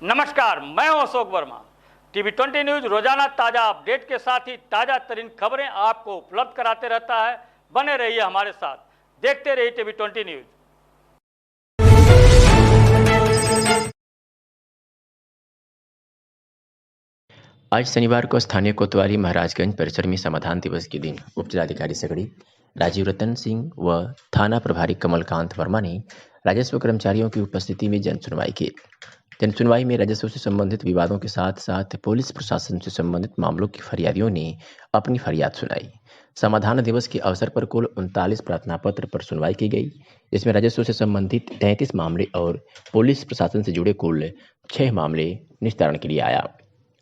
नमस्कार, मैं हूं अशोक वर्मा। टीवी 20 न्यूज रोजाना ताजा अपडेट के साथ ही ताजा तरीन खबरें आपको उपलब्ध कराते रहता है। बने रहिए हमारे साथ, देखते रहिए टीवी 20 न्यूज। आज शनिवार को स्थानीय कोतवाली महाराजगंज परिसर में समाधान दिवस के दिन उप जिलाधिकारी सगड़ी राजीव रतन सिंह व थाना प्रभारी कमलकांत वर्मा ने राजस्व कर्मचारियों की उपस्थिति में जन सुनवाई की। जन सुनवाई में राजस्व से संबंधित विवादों के साथ साथ पुलिस प्रशासन से संबंधित मामलों की फरियादियों ने अपनी फरियाद सुनाई। समाधान दिवस के अवसर पर कुल 39 प्रार्थना पत्र पर सुनवाई की गई। इसमें राजस्व से संबंधित 33 मामले और पुलिस प्रशासन से जुड़े कुल 6 मामले निस्तारण के लिए आया।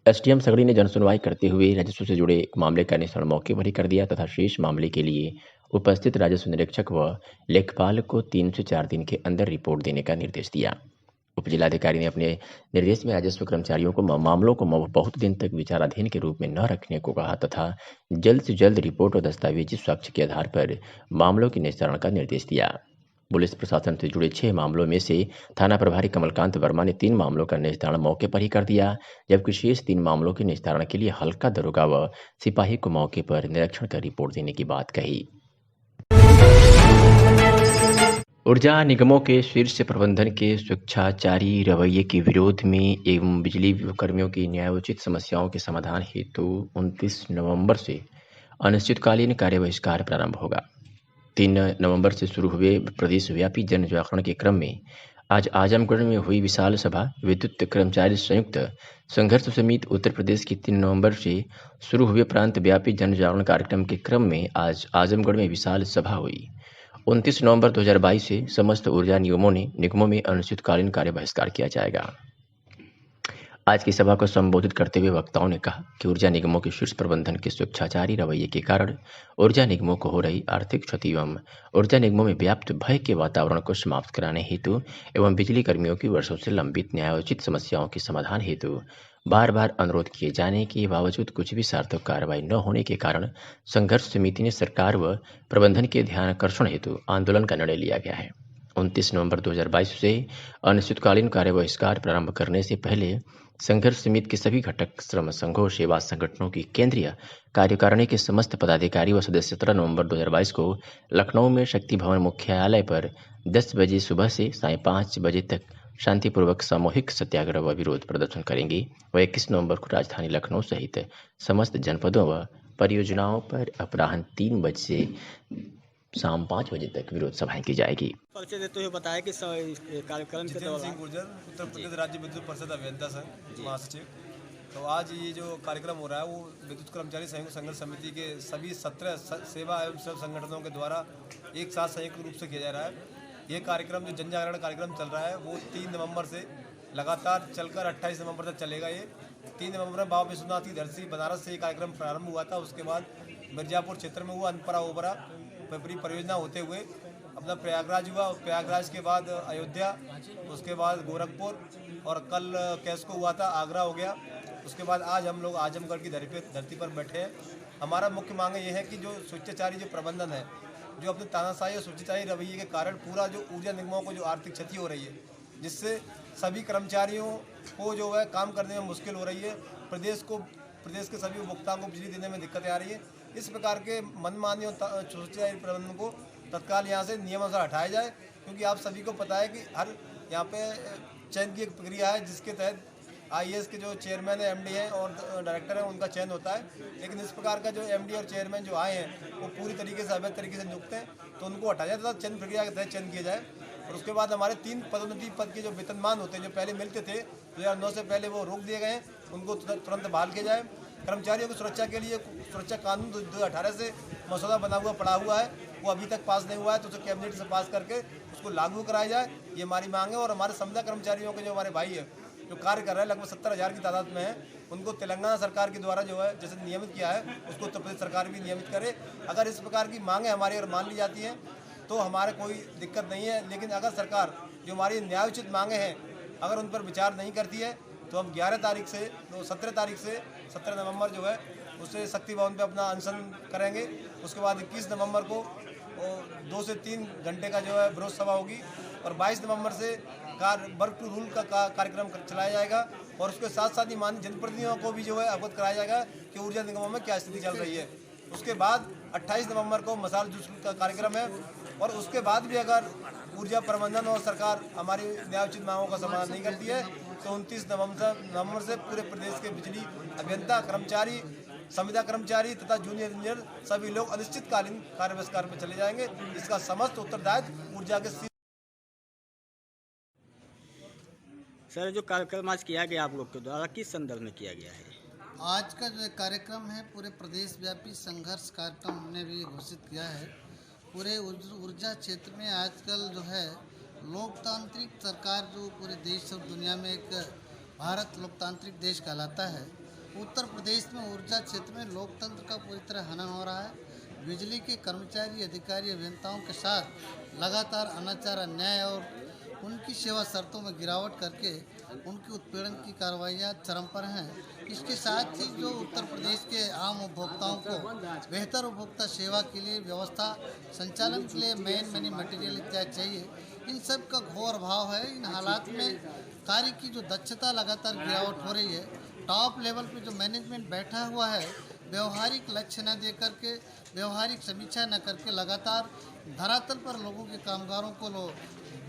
एसडीएम सगड़ी ने जन सुनवाई करते हुए राजस्व से जुड़े मामले का निस्तारण मौके पर ही कर दिया तथा शेष मामले के लिए उपस्थित राजस्व निरीक्षक व लेखपाल को 3 से 4 दिन के अंदर रिपोर्ट देने का निर्देश दिया। उप जिलाधिकारी ने अपने निर्देश में राजस्व कर्मचारियों को मामलों को बहुत दिन तक विचाराधीन के रूप में न रखने को कहा तथा जल्द से जल्द रिपोर्ट और दस्तावेजी साक्ष्य के आधार पर मामलों के निस्तारण का निर्देश दिया। पुलिस प्रशासन से जुड़े 6 मामलों में से थाना प्रभारी कमलकांत वर्मा ने 3 मामलों का निस्तारण मौके पर ही कर दिया, जबकि शेष 3 मामलों के निस्तारण के लिए हल्का दरोगा व सिपाही को मौके पर निरीक्षण कर रिपोर्ट देने की बात कही। ऊर्जा निगमों के शीर्ष प्रबंधन के स्वेच्छाचारी रवैये के विरोध में एवं बिजली कर्मियों की न्यायोचित समस्याओं के समाधान हेतु 29 नवंबर से अनिश्चितकालीन कार्य बहिष्कार प्रारंभ होगा। 3 नवंबर से शुरू हुए प्रदेशव्यापी जन जागरण के क्रम में आज आजमगढ़ में हुई विशाल सभा। विद्युत कर्मचारी संयुक्त संघर्ष समिति उत्तर प्रदेश की 3 नवंबर से शुरू हुए प्रांत व्यापी जन जागरण कार्यक्रम के क्रम में आज आजमगढ़ में विशाल सभा हुई। 29 नवंबर 2022 से समस्त ऊर्जा निगमों में अनिश्चितकालीन कार्य बहिष्कार किया जाएगा। आज की सभा को संबोधित करते हुए वक्ताओं ने कहा कि ऊर्जा निगमों के शीर्ष प्रबंधन के स्वेच्छाचारी रवैये के कारण ऊर्जा निगमों को हो रही आर्थिक क्षति एवं ऊर्जा निगमों में व्याप्त भय के वातावरण को समाप्त कराने हेतु एवं बिजली कर्मियों की वर्षों से लंबित न्यायोचित समस्याओं के समाधान हेतु बार बार अनुरोध किए जाने के बावजूद कुछ भी सार्थक कार्रवाई न होने के कारण संघर्ष समिति ने सरकार व प्रबंधन के ध्यानाकर्षण हेतु आंदोलन का निर्णय लिया गया है। 29 नवंबर 2022 से अनिश्चितकालीन कार्य बहिष्कार प्रारंभ करने से पहले संघर्ष समिति के सभी घटक श्रम संघों सेवा संगठनों की केंद्रीय कार्यकारिणी के समस्त पदाधिकारी व सदस्य 17 नवंबर 2022 को लखनऊ में शक्ति भवन मुख्यालय पर 10 बजे सुबह से साय 5 बजे तक शांतिपूर्वक सामूहिक सत्याग्रह व विरोध प्रदर्शन करेंगे व 21 नवंबर को राजधानी लखनऊ सहित समस्त जनपदों व परियोजनाओं पर अपराह्न 3 बजे से शाम 5 बजे तक विरोध सभाएं की जाएगी। परिचय देते हुए बताया कि कार्यक्रम के दौरान गुर्जर उत्तर प्रदेश राज्य विद्युत परिषद अभियंता संघ महासचिव। तो आज ये जो कार्यक्रम हो रहा है वो विद्युत कर्मचारी संयुक्त संघर्ष समिति के सभी 17 सेवा एवं सब संगठनों के द्वारा एक साथ संयुक्त रूप से किया जा रहा है। ये कार्यक्रम जो जन जागरण कार्यक्रम चल रहा है वो 3 नवंबर से लगातार चलकर 28 नवंबर तक चलेगा। ये 3 नवंबर में बाबा विश्वनाथ की धरती बनारस से ये कार्यक्रम प्रारंभ हुआ था। उसके बाद मिर्जापुर क्षेत्र में हुआ, अनपरा ओबरा पिपरी परियोजना होते हुए अपना प्रयागराज हुआ, प्रयागराज के बाद अयोध्या, उसके बाद गोरखपुर और कल कैसको हुआ था, आगरा हो गया। उसके बाद आज हम लोग आजमगढ़ की धरती पर बैठे हैं। हमारा मुख्य मांग ये है कि जो स्वेच्छाचारी जो प्रबंधन है, जो अपने तानाशाही और स्वेच्छाचारी रवैये के कारण पूरा जो ऊर्जा निगमों को जो आर्थिक क्षति हो रही है, जिससे सभी कर्मचारियों को जो है काम करने में मुश्किल हो रही है, प्रदेश के सभी उपभोक्ताओं को बिजली देने में दिक्कतें आ रही है। इस प्रकार के मनमानी और स्वेच्छाचारी प्रबंधन को तत्काल यहाँ से नियमानुसार हटाया जाए, क्योंकि आप सभी को पता है कि हर यहाँ पे चयन की एक प्रक्रिया है जिसके तहत आईएएस के जो चेयरमैन है, एमडी हैं और डायरेक्टर हैं, उनका चयन होता है। लेकिन इस प्रकार का जो एमडी और चेयरमैन जो आए हैं वो पूरी तरीके से अवैध तरीके से नियुक्त हैं, तो उनको हटाया जाए तथा चयन प्रक्रिया के तहत चयन किया जाए। और उसके बाद हमारे 3 पदोन्नति पद के जो वेतनमान होते हैं जो पहले मिलते थे 2009 से पहले, वो रोक दिए गए हैं, उनको तुरंत बहाल किया जाए। कर्मचारियों की सुरक्षा के लिए सुरक्षा कानून 2018 से मसौदा बना हुआ पड़ा हुआ है, वो अभी तक पास नहीं हुआ है, तो उसे कैबिनेट से पास करके उसको लागू कराया जाए, ये हमारी मांग है। और हमारे संविदा कर्मचारियों के जो हमारे भाई है जो कार्य कर रहे हैं, लगभग 70,000 की तादाद में है, उनको तेलंगाना सरकार के द्वारा जो है जैसे नियमित किया है उसको उत्तर प्रदेश सरकार भी नियमित करे। अगर इस प्रकार की मांगें हमारी अगर मान ली जाती हैं तो हमारे कोई दिक्कत नहीं है। लेकिन अगर सरकार जो हमारी न्यायोचित मांगें हैं अगर उन पर विचार नहीं करती है तो हम 11 तारीख से 17 नवंबर जो है उससे शक्ति भवन पे अपना अनशन करेंगे। उसके बाद 21 नवंबर को 2 से 3 घंटे का जो है विरोध सभा होगी और 22 नवंबर से वर्क टू रूल का कार्यक्रम चलाया जाएगा और उसके साथ साथ ही माननीय जनप्रतिनिधियों को भी जो है अवगत कराया जाएगा कि ऊर्जा निगमों में क्या स्थिति चल रही है। उसके बाद 28 नवंबर को मसाल जुलूस का कार्यक्रम है और उसके बाद भी अगर ऊर्जा प्रबंधन और सरकार हमारी न्यायोचित मांगों का समाधान नहीं करती है तो 29 नवंबर से पूरे प्रदेश के बिजली अभियंता, कर्मचारी, संविदा कर्मचारी तथा जूनियर इंजीनियर सभी लोग अनिश्चितकालीन कार्य बहिष्कार में चले जाएंगे। इसका समस्त उत्तरदायित्व ऊर्जा के सर, जो कार्यक्रम आज किया गया आप लोग के द्वारा किस संदर्भ में किया गया है? आज का जो कार्यक्रम है पूरे प्रदेश व्यापी संघर्ष कार्यक्रम हमने भी घोषित किया है। पूरे ऊर्जा क्षेत्र में आजकल जो है लोकतांत्रिक सरकार जो पूरे देश और दुनिया में एक भारत लोकतांत्रिक देश कहलाता है, उत्तर प्रदेश में ऊर्जा क्षेत्र में लोकतंत्र का पूरी तरह हनन हो रहा है। बिजली के कर्मचारी, अधिकारी, अभियंताओं के साथ लगातार अनाचार, अन्याय और उनकी सेवा शर्तों में गिरावट करके उनकी उत्पीड़न की कार्रवाइयाँ चरम पर हैं। इसके साथ ही जो उत्तर प्रदेश के आम उपभोक्ताओं को बेहतर उपभोक्ता सेवा के लिए व्यवस्था संचालन के लिए मनी मटेरियल इत्यादि चाहिए, इन सब का घोर अभाव है। इन हालात में कार्य की जो दक्षता लगातार गिरावट हो रही है। टॉप लेवल पे जो मैनेजमेंट बैठा हुआ है व्यवहारिक लक्ष्य न दे करके, व्यवहारिक समीक्षा न करके लगातार धरातल पर लोगों के कामगारों को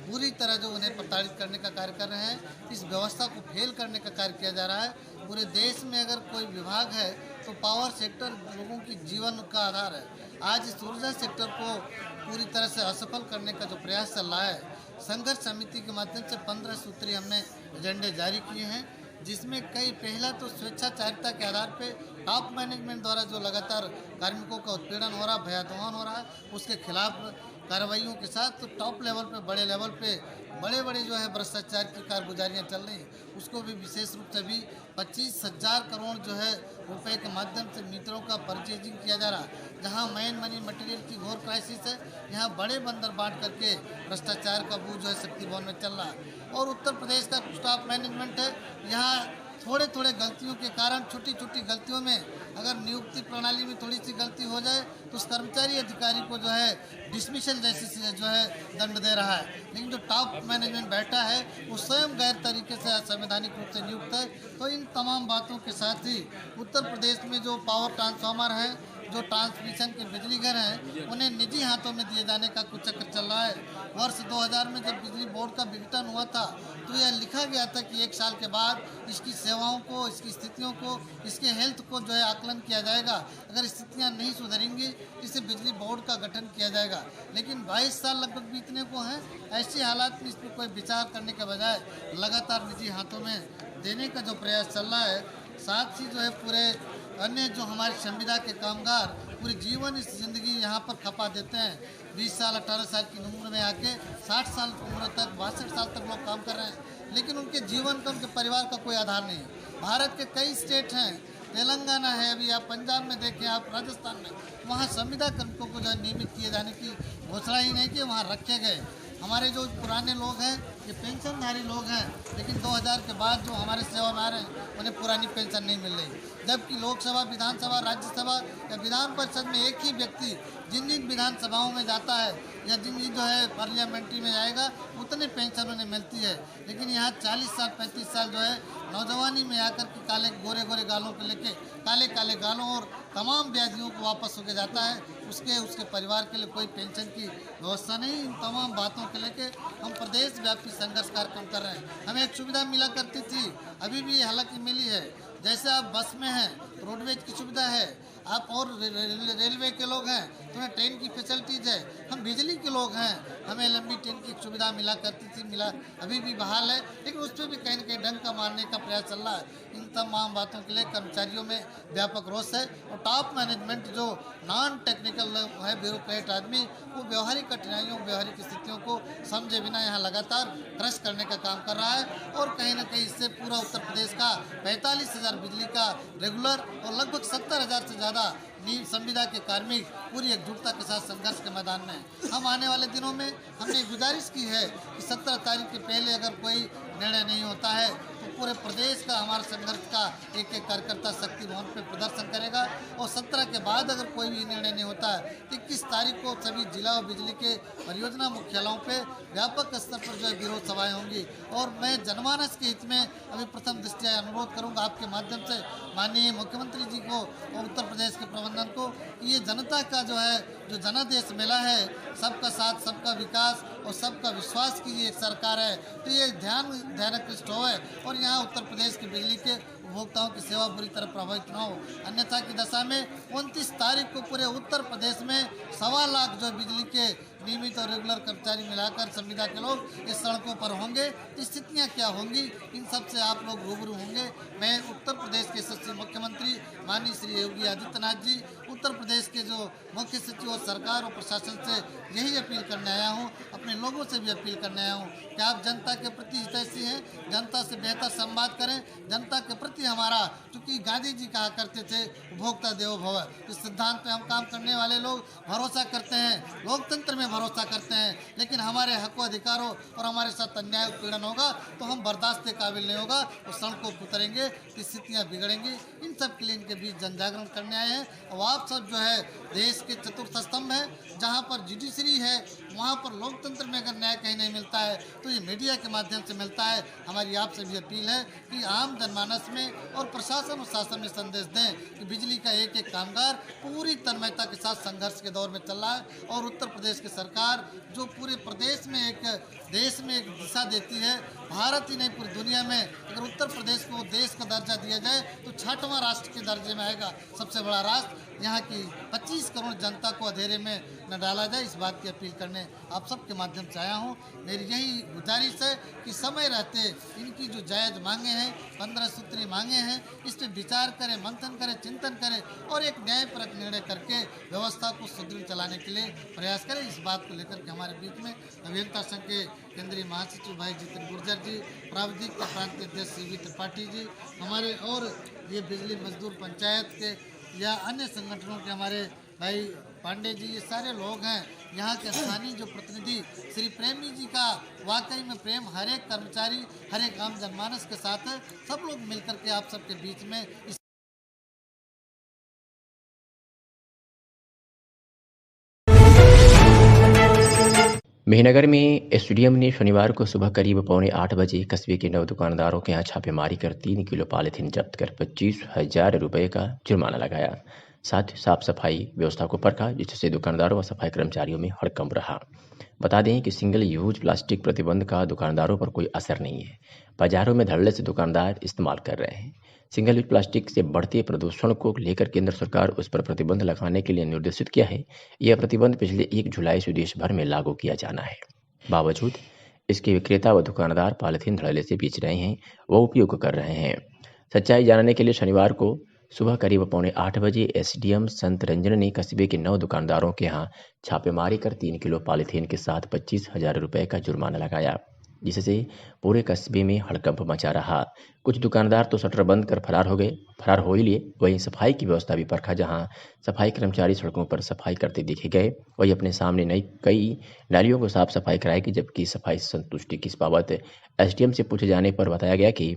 पूरी तरह जो उन्हें प्रताड़ित करने का कार्य कर रहे हैं। इस व्यवस्था को फेल करने का कार्य किया जा रहा है। पूरे देश में अगर कोई विभाग है तो पावर सेक्टर लोगों की जीवन का आधार है। आज इस ऊर्जा सेक्टर को पूरी तरह से असफल करने का जो प्रयास चल रहा है, संघर्ष समिति के माध्यम से 15 सूत्री हमने एजेंडे जारी किए हैं, जिसमें कई पहला तो स्वेच्छाचारिता के आधार पे टॉप मैनेजमेंट द्वारा जो लगातार कार्मिकों का उत्पीड़न हो रहा, भयावह हो रहा है, उसके खिलाफ कार्रवाइयों के साथ तो टॉप लेवल पे, बड़े लेवल पे बड़े जो है भ्रष्टाचार की कारगुजारियाँ चल रही हैं, उसको भी विशेष रूप से भी 25,000 करोड़ जो है रुपए के माध्यम से मीटरों का परचेजिंग किया जा रहा है। जहां मनी मटेरियल की घोर क्राइसिस है, यहाँ बड़े बंदर बांट करके भ्रष्टाचार का बोझ जो है शक्ति भवन में चल रहा है। और उत्तर प्रदेश का स्टाफ मैनेजमेंट है, यहाँ थोड़े गलतियों के कारण, छोटी गलतियों में अगर नियुक्ति प्रणाली में थोड़ी सी गलती हो जाए तो उस कर्मचारी अधिकारी को जो है डिसमिसल जैसी जो है दंड दे रहा है। लेकिन जो टॉप मैनेजमेंट बैठा है वो स्वयं गैर तरीके से संवैधानिक रूप से नियुक्त है। तो इन तमाम बातों के साथ ही उत्तर प्रदेश में जो पावर ट्रांसफार्मर है, जो ट्रांसमिशन के बिजली घर हैं, उन्हें निजी हाथों में दिए जाने का कुछ चक्कर चल रहा है। वर्ष 2000 में जब बिजली बोर्ड का विघटन हुआ था तो यह लिखा गया था कि 1 साल के बाद इसकी सेवाओं को, इसकी स्थितियों को, इसके हेल्थ को जो है आकलन किया जाएगा। अगर स्थितियां नहीं सुधरेंगी इसे बिजली बोर्ड का गठन किया जाएगा। लेकिन 22 साल लगभग बीतने को हैं। ऐसे हालात में इस पर कोई विचार करने के बजाय लगातार निजी हाथों में देने का जो प्रयास चल रहा है, साथ ही जो है पूरे अन्य जो हमारे संविदा के कामगार पूरे जीवन इस जिंदगी यहाँ पर खपा देते हैं। 20 साल 18 साल की उम्र में आके 60 साल की उम्र तक, 62 साल तक लोग काम कर रहे हैं, लेकिन उनके जीवन का, उनके परिवार का कोई आधार नहीं है। भारत के कई स्टेट हैं, तेलंगाना है, अभी आप पंजाब में देखें, आप राजस्थान में, वहाँ संविदा कर्मिकों को जो है नियमित किए जाने की घोषणा ही नहीं की, वहाँ रखे गए। हमारे जो पुराने लोग हैं, ये पेंशनधारी लोग हैं, लेकिन 2000 के बाद जो हमारे सेवा में आ रहे हैं उन्हें पुरानी पेंशन नहीं मिल रही। जबकि लोकसभा, विधानसभा, राज्यसभा या विधान परिषद में एक ही व्यक्ति जिन विधानसभाओं में जाता है या जिन जो है पार्लियामेंट्री में जाएगा उतने पेंशन उन्हें मिलती है। लेकिन यहाँ 40 साल 35 साल जो है नौजवानी में आकर के काले गोरे गालों को लेके काले गालों और तमाम व्याधियों को वापस होके जाता है। उसके परिवार के लिए कोई पेंशन की व्यवस्था नहीं। इन तमाम बातों के लेके हम प्रदेश व्यापी संघर्ष कार्यक्रम कर रहे हैं। हमें एक सुविधा मिला करती थी, अभी भी हालांकि मिली है। जैसे आप बस में हैं, रोडवेज की सुविधा है, आप और रेलवे के लोग हैं तो उन्हें ट्रेन की फैसिलिटीज़ है। हम बिजली के लोग हैं, हमें लंबी ट्रेन की सुविधा मिला करती थी, मिला, अभी भी बहाल है, लेकिन उस पर भी कहीं न कहीं डंक का मारने का प्रयास चल रहा है। इन तमाम बातों के लिए कर्मचारियों में व्यापक रोष है और टॉप मैनेजमेंट जो नॉन टेक्निकल है, ब्यूरोक्रेट आदमी, वो व्यवहारिक कठिनाइयों, व्यवहारिक स्थितियों को समझे बिना यहाँ लगातार क्रश करने का काम कर रहा है। और कहीं ना कहीं इससे पूरा उत्तर प्रदेश का 45,000 बिजली का रेगुलर और लगभग 70,000 से ज़्यादा संविदा के कार्मिक पूरी एकजुटता के साथ संघर्ष के मैदान में हैं। हम आने वाले दिनों में हमने गुजारिश की है कि 17 तारीख के पहले अगर कोई निर्णय नहीं होता है तो पूरे प्रदेश का हमारा संघर्ष का एक एक कार्यकर्ता शक्ति भवन पे प्रदर्शन करेगा, और 17 के बाद अगर कोई भी निर्णय नहीं होता है तो 21 तारीख को सभी जिला और बिजली के परियोजना मुख्यालयों पे व्यापक स्तर पर जो है विरोध सभाएं होंगी। और मैं जनमानस के हित में अभी प्रथम दृष्टया अनुरोध करूंगा आपके माध्यम से माननीय मुख्यमंत्री जी को और उत्तर प्रदेश के प्रबंधन को, ये जनता का जो जनादेश मेला है, सबका साथ सबका विकास और सबका विश्वास की ये एक सरकार है, तो ये ध्यानाकृष्ट हो है और यहाँ उत्तर प्रदेश की बिजली के उपभोक्ताओं की सेवा बुरी तरह प्रभावित न हो। अन्यथा की दशा में 29 तारीख को पूरे उत्तर प्रदेश में 1.25 लाख जो बिजली के नियमित और रेगुलर कर्मचारी मिलाकर संविदा के लोग इस सड़कों पर होंगे। स्थितियाँ क्या होंगी इन सब से आप लोग रूबरू होंगे। मैं उत्तर प्रदेश के यशस्वी मुख्यमंत्री माननीय श्री योगी आदित्यनाथ जी, उत्तर प्रदेश के जो मुख्य सचिव और सरकार और प्रशासन से यही अपील करने आया हूँ, अपने लोगों से भी अपील करने आया हूँ कि आप जनता के प्रति हितैषी हैं, जनता से बेहतर संवाद करें। जनता के प्रति हमारा, चूँकि गांधी जी कहा करते थे उपभोक्ता देवो भव, इस सिद्धांत पे हम काम करने वाले लोग भरोसा करते हैं, लोकतंत्र में भरोसा करते हैं, लेकिन हमारे हकों अधिकारों और हमारे साथ अन्याय उत्पीड़न होगा तो हम बर्दाश्त के काबिल नहीं होगा, तो सड़कों पर उतरेंगे, स्थितियाँ बिगड़ेंगी। इन सब के लिए इनके बीच जन जागरण करने आए हैं। और आप सब जो है देश के चतुर्थ स्तंभ है, जहाँ पर जुडिशरी है, वहाँ पर लोकतंत्र में अगर न्याय कहीं नहीं मिलता है तो ये मीडिया के माध्यम से मिलता है। हमारी आपसे भी अपील है कि आम जनमानस में और प्रशासन और शासन में संदेश दें कि बिजली का एक एक कामगार पूरी तन्मयता के साथ संघर्ष के दौर में चल रहा है, और उत्तर प्रदेश की सरकार जो पूरे प्रदेश में देश में एक दिशा देती है, भारत ही नहीं पूरी दुनिया में अगर उत्तर प्रदेश को देश का दर्जा दिया जाए तो 6वां राष्ट्र के दर्जे में आएगा, सबसे बड़ा राष्ट्र। यहाँ की 25 करोड़ जनता को अंधेरे में न डाला जाए, इस बात की अपील करने आप सबके माध्यम से आया हूँ। मेरी यही गुजारिश है कि समय रहते इनकी जो जायज़ मांगे हैं, 15 सूत्री मांगे हैं, इस पर विचार करें, मंथन करें, चिंतन करें और एक न्यायपरक निर्णय करके व्यवस्था को सुदृढ़ चलाने के लिए प्रयास करें। इस बात को लेकर के हमारे बीच में अभियंता संघ के केंद्रीय महासचिव भाई जितेंद्र गुर्जर जी, प्राविधिक के प्रांतीय अध्यक्ष CV त्रिपाठी जी, हमारे और ये बिजली मजदूर पंचायत के या अन्य संगठनों के हमारे भाई पांडे जी, ये सारे लोग हैं। यहाँ के स्थानीय जो प्रतिनिधि श्री प्रेमी जी का वाकई में प्रेम हर एक कर्मचारी, हर एक आम जनमानस के साथ है। सब लोग मिलकर के आप सबके बीच में इस मेहनगर में एसडीएम ने शनिवार को सुबह करीब 7:45 बजे कस्बे के 9 दुकानदारों के यहाँ छापेमारी कर 3 किलो पॉलीथीन जब्त कर 25,000 रुपये का जुर्माना लगाया। साथ ही साफ सफाई व्यवस्था को परखा, जिससे दुकानदारों व सफाई कर्मचारियों में हड़कंप रहा। बता दें कि सिंगल यूज प्लास्टिक प्रतिबंध का दुकानदारों पर कोई असर नहीं है। बाजारों में धड़ल्ले से दुकानदार इस्तेमाल कर रहे हैं। सिंगल यूज प्लास्टिक से बढ़ते प्रदूषण को लेकर केंद्र सरकार उस पर प्रतिबंध लगाने के लिए निर्देशित किया है। यह प्रतिबंध पिछले 1 जुलाई से देश भर में लागू किया जाना है। बावजूद इसके विक्रेता व दुकानदार पॉलीथीन धड़ल्ले से बेच रहे हैं व उपयोग कर रहे हैं। सच्चाई जानने के लिए शनिवार को सुबह करीब 7:45 बजे एसडीएम संत रंजन ने कस्बे के 9 दुकानदारों के यहाँ छापेमारी कर 3 किलो पॉलीथीन के साथ 25,000 रुपये का जुर्माना लगाया, जिससे पूरे कस्बे में हड़कंप मचा रहा। कुछ दुकानदार तो शटर बंद कर फरार हो ही लिए। वहीं सफाई की व्यवस्था भी परखा, जहां सफाई कर्मचारी सड़कों पर सफाई करते देखे गए। वही अपने सामने कई नालियों को साफ सफाई कराई, जबकि सफाई से संतुष्टि की इस बाबत एसडीएम से पूछे जाने पर बताया गया कि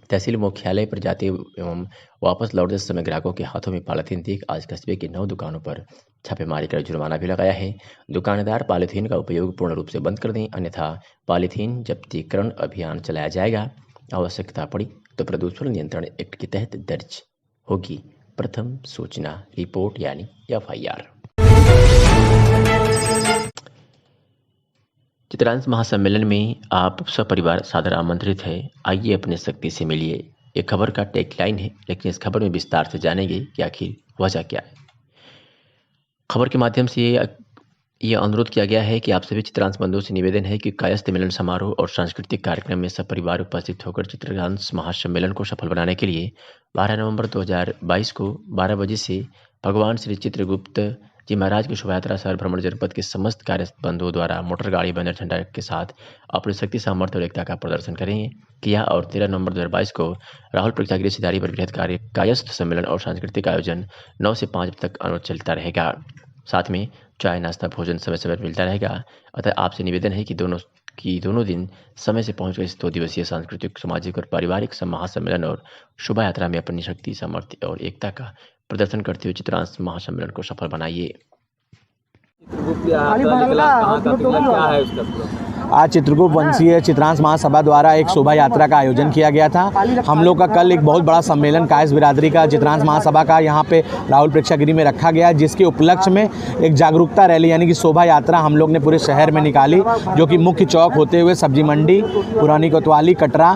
तहसील मुख्यालय पर जाते एवं वापस लौटते समय ग्राहकों के हाथों में पॉलीथीन देख आज कस्बे की 9 दुकानों पर छापेमारी कर जुर्माना भी लगाया है। दुकानदार पॉलीथीन का उपयोग पूर्ण रूप से बंद कर दें, अन्यथा पॉलीथीन जब्तीकरण अभियान चलाया जाएगा। आवश्यकता पड़ी तो प्रदूषण नियंत्रण एक्ट के तहत दर्ज होगी प्रथम सूचना रिपोर्ट यानी FIR। चित्रांश महासम्मेलन में आप सपरिवार सादर आमंत्रित है। आइए अपने शक्ति से मिलिए। ये खबर का टैगलाइन है, लेकिन इस खबर में विस्तार से जानेंगे कि आखिर वजह क्या है। खबर के माध्यम से ये अनुरोध किया गया है कि आप सभी चित्रांश बंधुओं से निवेदन है कि कायस्थ मिलन समारोह और सांस्कृतिक कार्यक्रम में सपरिवार उपस्थित होकर चित्रांश महासम्मेलन को सफल बनाने के लिए 12 नवंबर 2022 को 12 बजे से भगवान श्री चित्रगुप्त जी महाराज की शोभा यात्रा शहर भ्रमण जनपद के समस्त कार्य बंधुओं द्वारा मोटर गाड़ी बैनर झंडा के साथ अपनी शक्ति सामर्थ्य और एकता का प्रदर्शन करेंगे किया और 13 नवंबर 2022 को राहुल प्रेक्षागृह सिधारी पर बृहद कार्य कायस्थ सम्मेलन और सांस्कृतिक आयोजन 9 से 5 तक चलता रहेगा। साथ में चाय नाश्ता भोजन समय समय पर मिलता रहेगा। अतः आपसे निवेदन है कि दोनों दिन समय से पहुंचकर इस 2 दिवसीय सांस्कृतिक सामाजिक और पारिवारिक महासम्मेलन और शोभा यात्रा में अपनी शक्ति सामर्थ्य और एकता का प्रदर्शन करते हुए चित्रांश महासम्मेलन को सफल बनाइए। आज चित्रगुप्त वंशीय चित्रांश महासभा द्वारा एक शोभा यात्रा का आयोजन किया गया था। हम लोग का कल एक बहुत बड़ा सम्मेलन कायस्थ बिरादरी का चित्रांश महासभा का यहाँ पे राहुल प्रेक्षागृह में रखा गया है, जिसके उपलक्ष्य में एक जागरूकता रैली यानी कि शोभा यात्रा हम लोग ने पूरे शहर में निकाली, जो कि मुख्य चौक होते हुए सब्जी मंडी, पुरानी कोतवाली, कटरा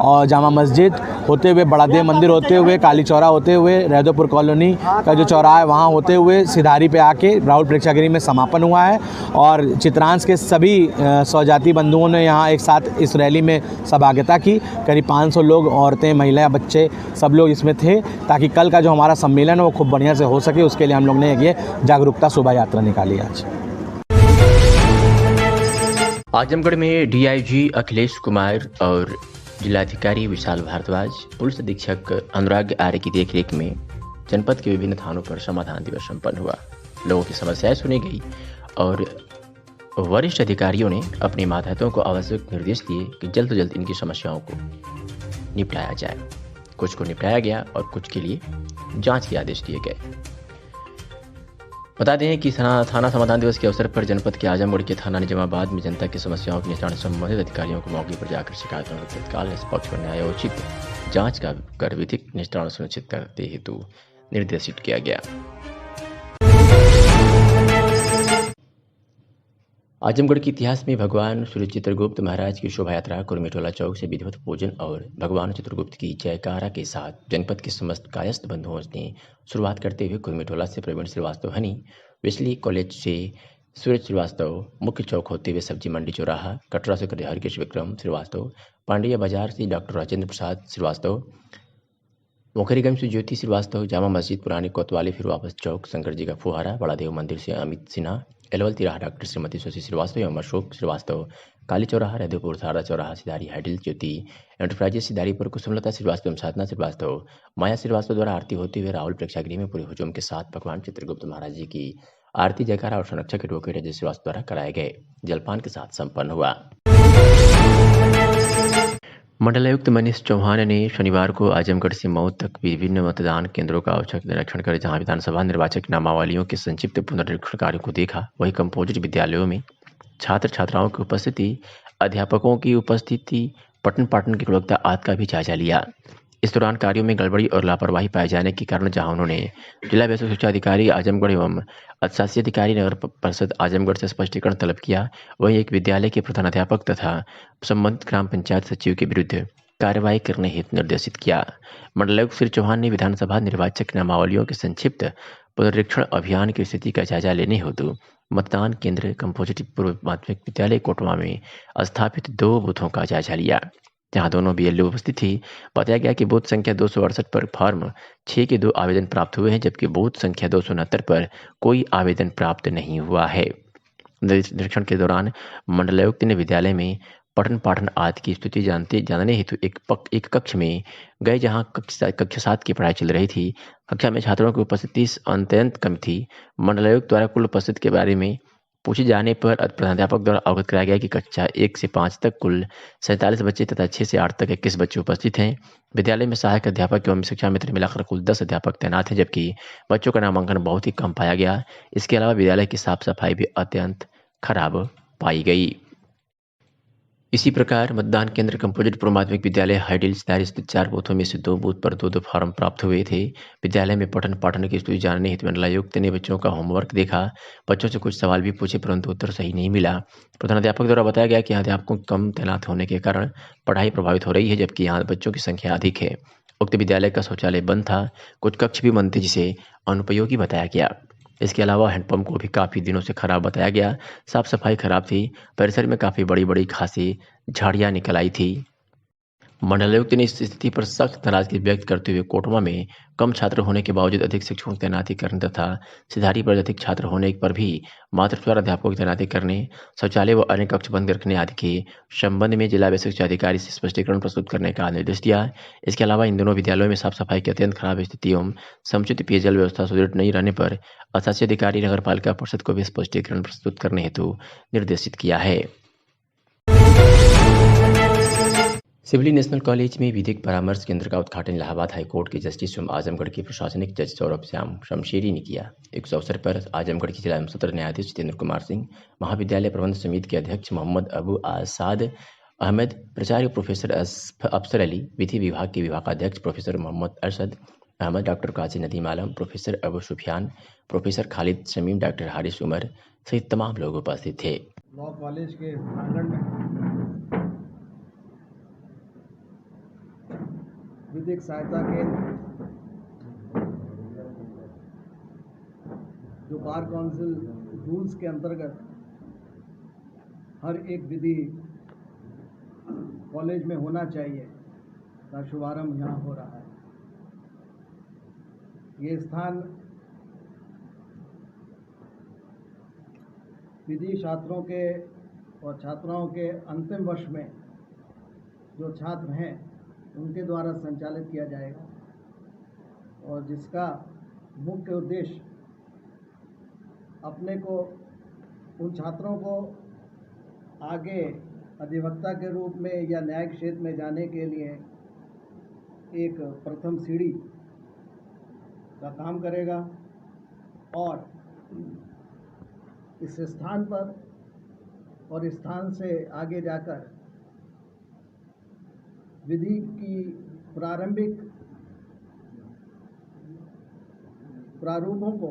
और जामा मस्जिद होते हुए, बड़ा देव मंदिर होते हुए, काली चौरा होते हुए, रहदोपुर कॉलोनी का जो चौराहा है वहाँ होते हुए सिधारी पे आके राहुल प्रेक्षागृह में समापन हुआ है। और चित्रांश के सभी स्वजाति बंधुओं ने यहाँ एक साथ इस रैली में सहभागिता की। करीब 500 लोग, औरतें, महिलाएं, बच्चे सब लोग इसमें थे, ताकि कल का जो हमारा सम्मेलन है वो खूब बढ़िया से हो सके। उसके लिए हम लोग ने ये जागरूकता शोभा यात्रा निकाली आज। आजमगढ़ में डीआईजी अखिलेश कुमार और जिलाधिकारी विशाल भारद्वाज, पुलिस अधीक्षक अनुराग आर्य की देखरेख में जनपद के विभिन्न थानों पर समाधान दिवस संपन्न हुआ। लोगों की समस्याएं सुनी गई और वरिष्ठ अधिकारियों ने अपने मातहतों को आवश्यक निर्देश दिए कि जल्द से जल्द इनकी समस्याओं को निपटाया जाए। कुछ को निपटाया गया और कुछ के लिए जांच के आदेश दिए गए। बता दें कि थाना समाधान दिवस के अवसर पर जनपद के आजमगढ़ के थाना निजामाबाद में जनता की समस्याओं के निपटान संबंधित अधिकारियों को मौके पर जाकर शिकायतों को तत्काल निष्पक्ष और न्यायोचित जांच का कर विधिक निष्ठान सुनिश्चित करते हेतु निर्देशित किया गया। आजमगढ़ के इतिहास में भगवान श्री चित्रगुप्त महाराज की शोभा यात्रा कुर्मीटोला चौक से विधिवत पूजन और भगवान चित्रगुप्त की जयकारा के साथ जनपद के समस्त कायस्थ बंधुओं ने शुरुआत करते हुए कुर्मीटोला से प्रवीण श्रीवास्तव हनी, वेस्ली कॉलेज से सूरज श्रीवास्तव, मुख्य चौक होते हुए सब्जी मंडी चौराहा, कटरा से हरकेश विक्रम श्रीवास्तव, पांडेय बाजार से डॉक्टर राजेंद्र प्रसाद श्रीवास्तव, मोखरीगंज से ज्योति श्रीवास्तव, जामा मस्जिद, पुरानी कोतवाली, फिर वापस चौक, शंकर जी का फुहारा, बड़ा देव मंदिर से अमित सिन्हा, एलवल तिराहा डॉक्टर श्रीमती शशि श्रीवास्तव एवं अशोक श्रीवास्तव, काली चौराहा, रहदोपुर थारा चौराहा, सिधारी हाइडल ज्योति एंटरप्राइजेस सिधारी पर कुसुमलता श्रीवास्तव एवं साधना श्रीवास्तव, माया श्रीवास्तव द्वारा आरती होते हुए राहुल प्रेक्षागृह में पूरे हुजूम के साथ भगवान चित्रगुप्त महाराज जी की आरती जयकारा और संरक्षक एडवोकेट अजय श्रीवास्तव द्वारा कराए गए जलपान के साथ संपन्न हुआ। मंडलायुक्त मनीष चौहान ने शनिवार को आजमगढ़ से मऊ तक विभिन्न मतदान केंद्रों का औचक निरीक्षण कर जहां विधानसभा निर्वाचक नामावलियों के संक्षिप्त पुनरीक्षण कार्य को देखा, वहीं कंपोजिट विद्यालयों में छात्र छात्राओं की उपस्थिति, अध्यापकों की उपस्थिति, पठन पाठन की गुणवत्ता आदि का भी जायजा लिया। इस दौरान कार्यों में गड़बड़ी और लापरवाही पाए जाने के कारण जहां उन्होंने जिला बेसिक शिक्षा अधिकारी आजमगढ़ एवं अधिशासी अधिकारी नगर परिषद आजमगढ़ से स्पष्टीकरण तलब किया, वहीं एक विद्यालय के प्रधानाध्यापक तथा संबंधित ग्राम पंचायत सचिव के विरुद्ध कार्रवाई करने हेतु निर्देशित किया। मंडलायुक्त श्री चौहान ने विधानसभा निर्वाचक नामावलियों के संक्षिप्त पुनरीक्षण अभियान की स्थिति का जायजा लेने हेतु मतदान केंद्र कंपोजिट पूर्व माध्यमिक विद्यालय कोटवा में स्थापित 2 बूथों का जायजा लिया, जहां दोनों बीएलओ उपस्थित थी। बताया गया कि बूथ संख्या 268 पर फॉर्म 6 के 2 आवेदन प्राप्त हुए हैं, जबकि बूथ संख्या 269 पर कोई आवेदन प्राप्त नहीं हुआ है। निरीक्षण के दौरान मंडलायुक्त ने विद्यालय में पठन पाठन आदि की स्थिति जानने हेतु एक कक्ष में गए, जहां कक्षा 7 की पढ़ाई चल रही थी। कक्षा में छात्रों की उपस्थिति अत्यंत कम थी। मंडलायुक्त द्वारा कुल उपस्थिति के बारे में पूछे जाने पर प्रधानाध्यापक द्वारा अवगत कराया गया कि कक्षा 1 से 5 तक कुल 47 बच्चे तथा 6 से 8 तक 21 बच्चे उपस्थित हैं। विद्यालय में सहायक अध्यापक एवं शिक्षा मित्र मिलाकर कुल 10 अध्यापक तैनात हैं, जबकि बच्चों का नामांकन बहुत ही कम पाया गया। इसके अलावा विद्यालय की साफ सफाई भी अत्यंत खराब पाई गई। इसी प्रकार मतदान केंद्र कंपोजिट पूर्व माध्यमिक विद्यालय हाइडिल सिधारी स्थित 4 बूथों में से 2 बूथ पर 2 फॉर्म प्राप्त हुए थे। विद्यालय में पठन पाठन की स्थिति जानने हेतु मंडलायुक्त ने बच्चों का होमवर्क देखा। बच्चों से कुछ सवाल भी पूछे, परंतु उत्तर सही नहीं मिला। प्रधानाध्यापक द्वारा बताया गया कि यहाँ अध्यापकों कम तैनात होने के कारण पढ़ाई प्रभावित हो रही है, जबकि यहाँ बच्चों की संख्या अधिक है। उक्त विद्यालय का शौचालय बंद था, कुछ कक्ष भी बंद थे जिसे अनुपयोगी बताया गया। इसके अलावा हैंडपंप को भी काफ़ी दिनों से खराब बताया गया। साफ सफाई खराब थी। परिसर में काफ़ी बड़ी बड़ी घासें, झाड़ियाँ निकल आई थी। मंडलायुक्त ने इस स्थिति पर सख्त नाराजगी व्यक्त करते हुए कोटमा में कम छात्र होने के बावजूद अधिक शिक्षकों की तैनाती करने तथा सिधारी पर अधिक छात्र होने पर भी मात्र 4 अध्यापकों की तैनाती करने, शौचालय व अन्य कक्ष बंद रखने आदि के संबंध में जिला शिक्षा अधिकारी से स्पष्टीकरण प्रस्तुत करने का निर्देश दिया। इसके अलावा इन दोनों विद्यालयों में साफ सफाई की अत्यंत खराब स्थिति एवं समुचित पेयजल व्यवस्था सुदृढ़ नहीं रहने पर अशासी अधिकारी नगर पालिका परिषद को भी स्पष्टीकरण प्रस्तुत करने हेतु निर्देशित किया है। सिवली नेशनल कॉलेज में विधिक परामर्श केंद्र का उद्घाटन इलाहाबाद हाईकोर्ट के जस्टिस एवं आजमगढ़ के प्रशासनिक जज सौरभ श्याम शमशेरी ने किया। इस अवसर पर आजमगढ़ के जिला एवं सत्र न्यायाधीश जितेंद्र कुमार सिंह, महाविद्यालय प्रबंध समिति के अध्यक्ष मोहम्मद अबू आसाद अहमद, प्राचार्य प्रोफेसर अफसर अली, विधि विभाग के विभागाध्यक्ष professor Mohammad Arshad Ahmad, doctor Qazi Nadeem Alam, professor Abu Sufiyan, professor Khalid Shamim, doctor Haris Umar सहित तमाम लोग उपस्थित थे। लॉ कॉलेज के प्रांगण में विधिक सहायता केंद्र जो बार काउंसिल रूल्स के अंतर्गत हर एक विधि कॉलेज में होना चाहिए का शुभारंभ यहाँ हो रहा है। ये स्थान विधि छात्रों के और छात्राओं के अंतिम वर्ष में जो छात्र हैं उनके द्वारा संचालित किया जाएगा और जिसका मुख्य उद्देश्य अपने को उन छात्रों को आगे अधिवक्ता के रूप में या न्यायिक क्षेत्र में जाने के लिए एक प्रथम सीढ़ी का काम करेगा और इस स्थान पर और इस स्थान से आगे जाकर विधि की प्रारंभिक प्रारूपों को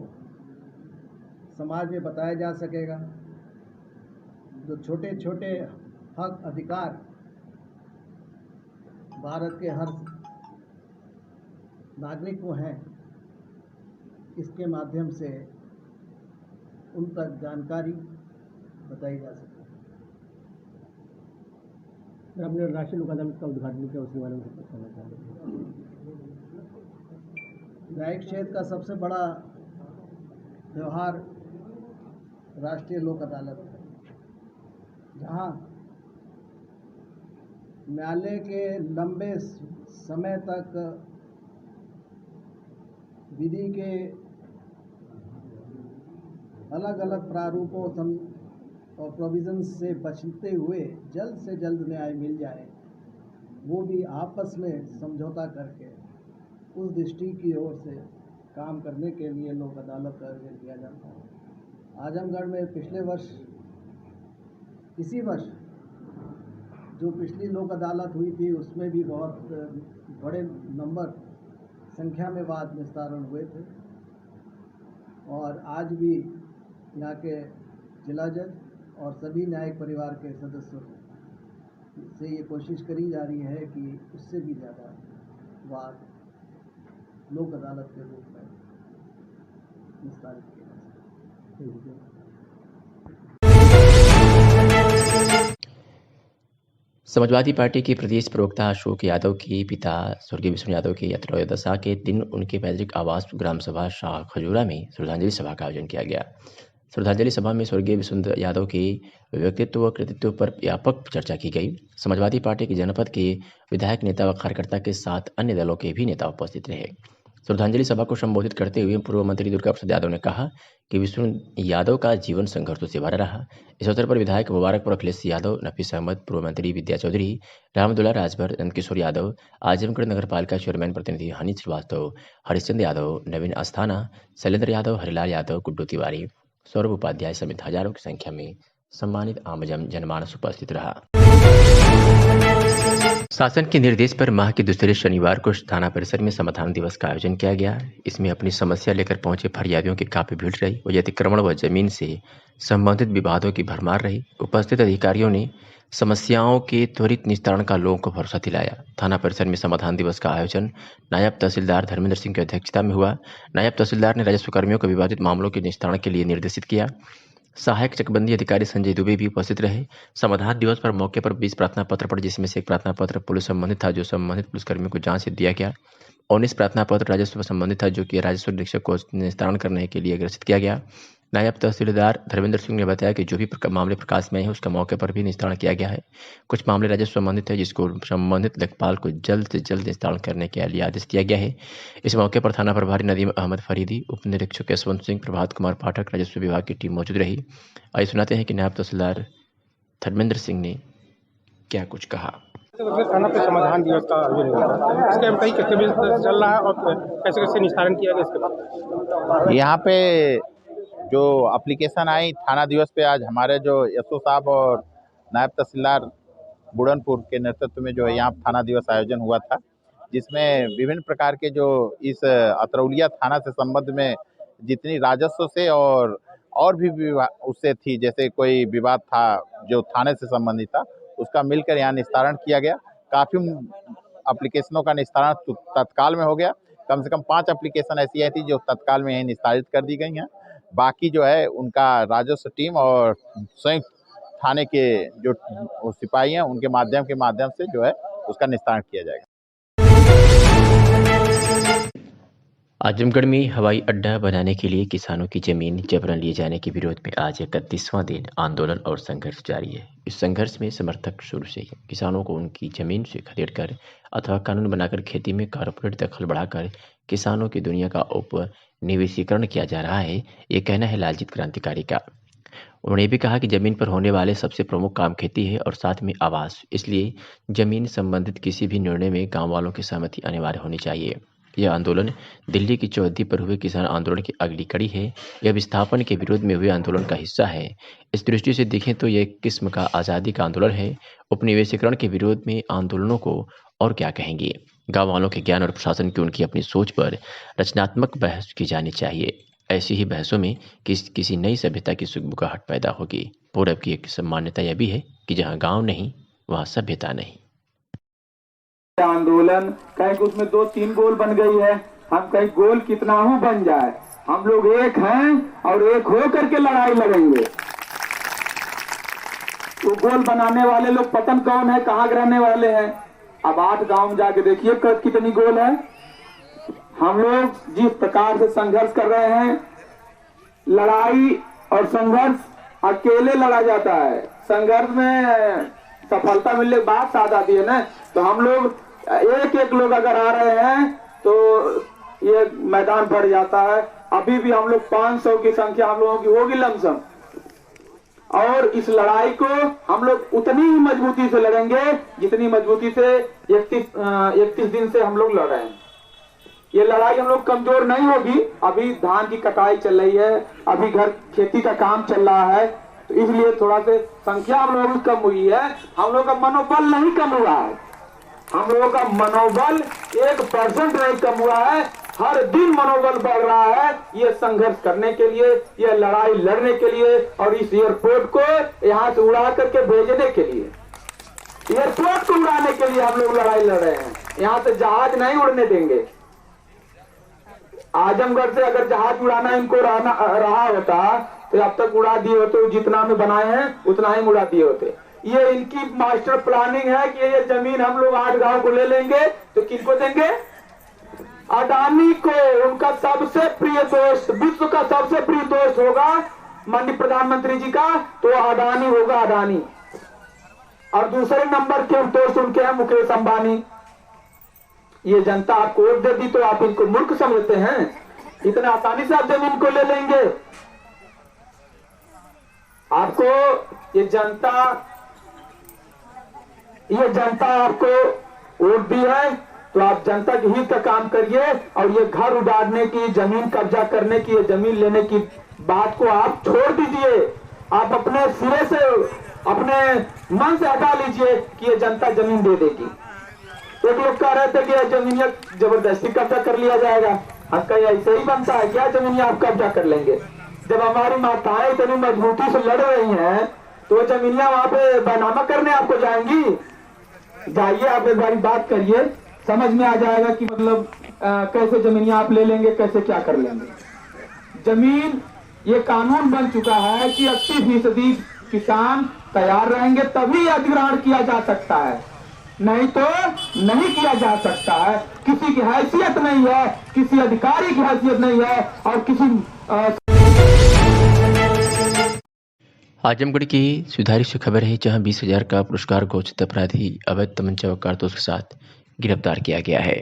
समाज में बताया जा सकेगा। जो छोटे छोटे हक अधिकार भारत के हर नागरिक को हैं, इसके माध्यम से उन तक जानकारी बताई जा सके। आपने राष्ट्रीय लोक अदालत का उद्घाटन किया, उसके बारे में कुछ कहना चाहते हैं? न्यायिक क्षेत्र का सबसे बड़ा त्यौहार राष्ट्रीय लोक अदालत है, जहां न्यायालय के लंबे समय तक विधि के अलग अलग प्रारूपों और प्रोविजंस से बचते हुए जल्द से जल्द न्याय मिल जाए, वो भी आपस में समझौता करके उस दृष्टि की ओर से काम करने के लिए लोक अदालत का आयोजन किया जाता है। आजमगढ़ में पिछले वर्ष इसी वर्ष जो पिछली लोक अदालत हुई थी उसमें भी बहुत बड़े नंबर संख्या में वाद निस्तारण हुए थे और आज भी यहाँ के जिला जज और सभी न्यायिक परिवार के सदस्यों से ये कोशिश करी जा रही है कि उससे भी ज़्यादा वाद लोक अदालत के रूप में निस्तारित किया जा सके। समाजवादी पार्टी के प्रदेश प्रवक्ता अशोक यादव के पिता स्वर्गीय विष्णु यादव के त्रयोदशा के दिन उनके पैतृक आवास ग्राम सभा शाह खजूरा में श्रद्धांजलि सभा का आयोजन किया गया। श्रद्धांजलि सभा में स्वर्गीय विष्णु यादव के व्यक्तित्व व कृतित्व पर व्यापक चर्चा की गई। समाजवादी पार्टी के जनपद के विधायक, नेता व कार्यकर्ता के साथ अन्य दलों के भी नेता उपस्थित रहे। श्रद्धांजलि सभा को संबोधित करते हुए पूर्व मंत्री दुर्गा प्रसाद यादव ने कहा कि विष्णु यादव का जीवन संघर्षों से भरा रहा। इस अवसर पर विधायक मुबारकपुर अखिलेश यादव, नफीस अहमद, पूर्व मंत्री विद्या चौधरी, रामदुल्ला राजभर, नंदकिशोर यादव, आजमगढ़ नगर पालिका चेयरमैन प्रतिनिधि हनी श्रीवास्तव, हरिश्चंद यादव, नवीन अस्थाना, शैलेंद्र यादव, हरिलाल यादव, गुड्डू तिवारी, सौरभ उपाध्याय समेत हजारों की संख्या में सम्मानित आम जनमानस उपस्थित रहा। शासन के निर्देश पर माह के दूसरे शनिवार को थाना परिसर में समाधान दिवस का आयोजन किया गया। इसमें अपनी समस्या लेकर पहुंचे फरियादियों की काफी भीड़ रही और अतिक्रमण व जमीन से संबंधित विवादों की भरमार रही। उपस्थित अधिकारियों ने समस्याओं के त्वरित निस्तारण का लोगों को भरोसा दिलाया। थाना परिसर में समाधान दिवस का आयोजन नायब तहसीलदार धर्मेंद्र सिंह की अध्यक्षता में हुआ। नायब तहसीलदार ने राजस्व कर्मियों को विवादित मामलों के निस्तारण के लिए निर्देशित किया। सहायक चकबंदी अधिकारी संजय दुबे भी उपस्थित रहे। समाधान दिवस पर मौके पर 20 प्रार्थना पत्र पढ़े, जिसमें से एक प्रार्थना पत्र पुलिस संबंधित था जो संबंधित पुलिसकर्मियों को जांच से दिया गया। 19 प्रार्थना पत्र राजस्व संबंधित था जो कि राजस्व निरीक्षक को निस्तारण करने के लिए ग्रसित किया गया। नायब तहसीलदार धर्मेंद्र सिंह ने बताया कि जो भी मामले प्रकाश में आए हैं उसका मौके पर भी निस्तारण किया गया है। कुछ मामले राजस्व संबंधित है जिसको संबंधित लेखपाल को जल्द से जल्द निस्तारण करने के लिए आदेश दिया गया है। इस मौके पर थाना प्रभारी नदीम अहमद फरीदी, उप निरीक्षक यशवंत सिंह, प्रभात कुमार पाठक, राजस्व विभाग की टीम मौजूद रही। आइए सुनाते हैं कि नायब तहसीलदार धर्मेंद्र सिंह ने क्या कुछ कहा। थाना पे समाधान दिवस का आयोजन हुआ था, इसके हम कहीं कितने बजे चल रहा है और कैसे कैसे निस्तारण किया गया इसके बाद। यहाँ पे जो एप्लीकेशन आई थाना दिवस पे, आज हमारे जो एसओ साहब और नायब तहसीलदार बुढ़नपुर के नेतृत्व में जो है यहाँ थाना दिवस आयोजन हुआ था, जिसमें विभिन्न प्रकार के जो इस अतरौलिया थाना से संबंध में जितनी राजस्व से और भी उससे थी, जैसे कोई विवाद था जो थाने से संबंधित था, उसका मिलकर यहाँ निस्तारण किया गया। काफ़ी एप्लीकेशनों का निस्तारण तत्काल में हो गया। कम से कम 5 एप्लीकेशन ऐसी आई थी जो तत्काल में यही निस्तारित कर दी गई हैं। बाकी जो है उनका राजस्व टीम और संयुक्त थाने के जो सिपाही हैं उनके माध्यम से जो है उसका निस्तारण किया जाएगा। आजमगढ़ में हवाई अड्डा बनाने के लिए किसानों की जमीन जबरन लिए जाने के विरोध में आज 31वां दिन आंदोलन और संघर्ष जारी है। इस संघर्ष में समर्थक शुरू से ही किसानों को उनकी जमीन से खदेड़कर अथवा कानून बनाकर खेती में कारपोरेट दखल बढ़ाकर किसानों की दुनिया का उपनिवेशीकरण किया जा रहा है, ये कहना है लालजीत क्रांतिकारी का। उन्होंने भी कहा कि जमीन पर होने वाले सबसे प्रमुख काम खेती है और साथ में आवास, इसलिए जमीन संबंधित किसी भी निर्णय में गाँव वालों की सहमति अनिवार्य होनी चाहिए। यह आंदोलन दिल्ली की चौहद्दी पर हुए किसान आंदोलन की अगली कड़ी है। यह विस्थापन के विरोध में हुए आंदोलन का हिस्सा है। इस दृष्टि से देखें तो यह एक किस्म का आज़ादी का आंदोलन है। उपनिवेशीकरण के विरोध में आंदोलनों को और क्या कहेंगे। गाँव वालों के ज्ञान और प्रशासन की उनकी अपनी सोच पर रचनात्मक बहस की जानी चाहिए। ऐसी ही बहसों में किसी नई सभ्यता की सुगबुगाहट पैदा होगी। पूरब की एक मान्यता यह भी है कि जहाँ गाँव नहीं वहाँ सभ्यता नहीं। आंदोलन कहीं उसमें 2-3 गोल बन गई है, हम कहीं गोल कितना हो बन जाए, हम लोग एक हैं और एक हो करके लड़ाई लड़ेंगे। तो गोल बनाने वाले लोग पतन कौन है, कहाँ रहने वाले हैं। अब 8 गांव में जाके देखिए कितनी गोल है। हम लोग जिस प्रकार से संघर्ष कर रहे हैं, लड़ाई और संघर्ष अकेले लड़ा जाता है, संघर्ष में सफलता मिलने के बाद साथ आती है ना। तो हम लोग एक लोग अगर आ रहे हैं तो ये मैदान भर जाता है। अभी भी हम लोग 500 की संख्या हम लोगों की होगी लमसम, और इस लड़ाई को हम लोग उतनी ही मजबूती से लड़ेंगे जितनी मजबूती से 31 दिन से हम लोग लड़ रहे हैं। ये लड़ाई हम लोग कमजोर नहीं होगी। अभी धान की कटाई चल रही है, अभी घर खेती का काम चल रहा है, तो इसलिए थोड़ा से संख्या हम लोगों की कम हुई है। हम लोग का मनोबल नहीं कम हुआ है, हम लोगों का मनोबल 1% नहीं कम हुआ है। हर दिन मनोबल बढ़ रहा है ये संघर्ष करने के लिए, ये लड़ाई लड़ने के लिए, और इस एयरपोर्ट को यहाँ से उड़ा करके भेजने के लिए, एयरपोर्ट को उड़ाने के लिए हम लोग लड़ाई लड़ रहे हैं। यहाँ से जहाज नहीं उड़ने देंगे। आजमगढ़ से अगर जहाज उड़ाना इनको रहा होता तो अब तक उड़ा दिए होते, जितना में बनाए हैं उतना ही उड़ा दिए होते। ये इनकी मास्टर प्लानिंग है कि ये जमीन हम लोग 8 गांव को ले लेंगे तो किनको देंगे, अडानी को। उनका सबसे प्रिय दोस्त, विश्व का सबसे प्रिय दोस्त होगा माननीय प्रधानमंत्री जी का, तो अडानी होगा, अडानी। और दूसरे नंबर के दोस्त उनके हैं मुकेश अंबानी। ये जनता आपको वोट दे दी तो आप इनको मूर्ख समझते हैं, इतना आसानी से आप जमीन को ले लेंगे। आपको ये जनता आपको वोट दी है तो आप जनता के हित का काम करिए, और ये घर उजाड़ने की, जमीन कब्जा करने की, ये जमीन लेने की बात को आप छोड़ दीजिए। आप अपने सिरे से, अपने मन से हटा लीजिए कि ये जनता जमीन दे देगी। एक लोग कह रहे थे कि यह जमीन जबरदस्ती कब्जा कर लिया जाएगा। हम कहीं ऐसे ही बनता है क्या जमीन आप कब्जा कर लेंगे? जब हमारी माताएं इतनी मजबूती से लड़ रही हैं तो जमीनियां वहां पे बैनामा करने आपको जाएंगी? जाइए, आप एक बारी बात करिए, समझ में आ जाएगा कि मतलब कैसे जमीनियां आप ले लेंगे, कैसे क्या कर लेंगे। जमीन ये कानून बन चुका है कि 80% किसान तैयार रहेंगे तभी अधिग्रहण किया जा सकता है, नहीं तो नहीं किया जा सकता है। किसी की हैसियत नहीं है, किसी अधिकारी की हैसियत नहीं है और किसी आजमगढ़ की सुधारी से खबर है, जहां 20,000 का पुरस्कार घोषित अपराधी अवैध तमंचा व कारतूस के साथ गिरफ्तार किया गया है।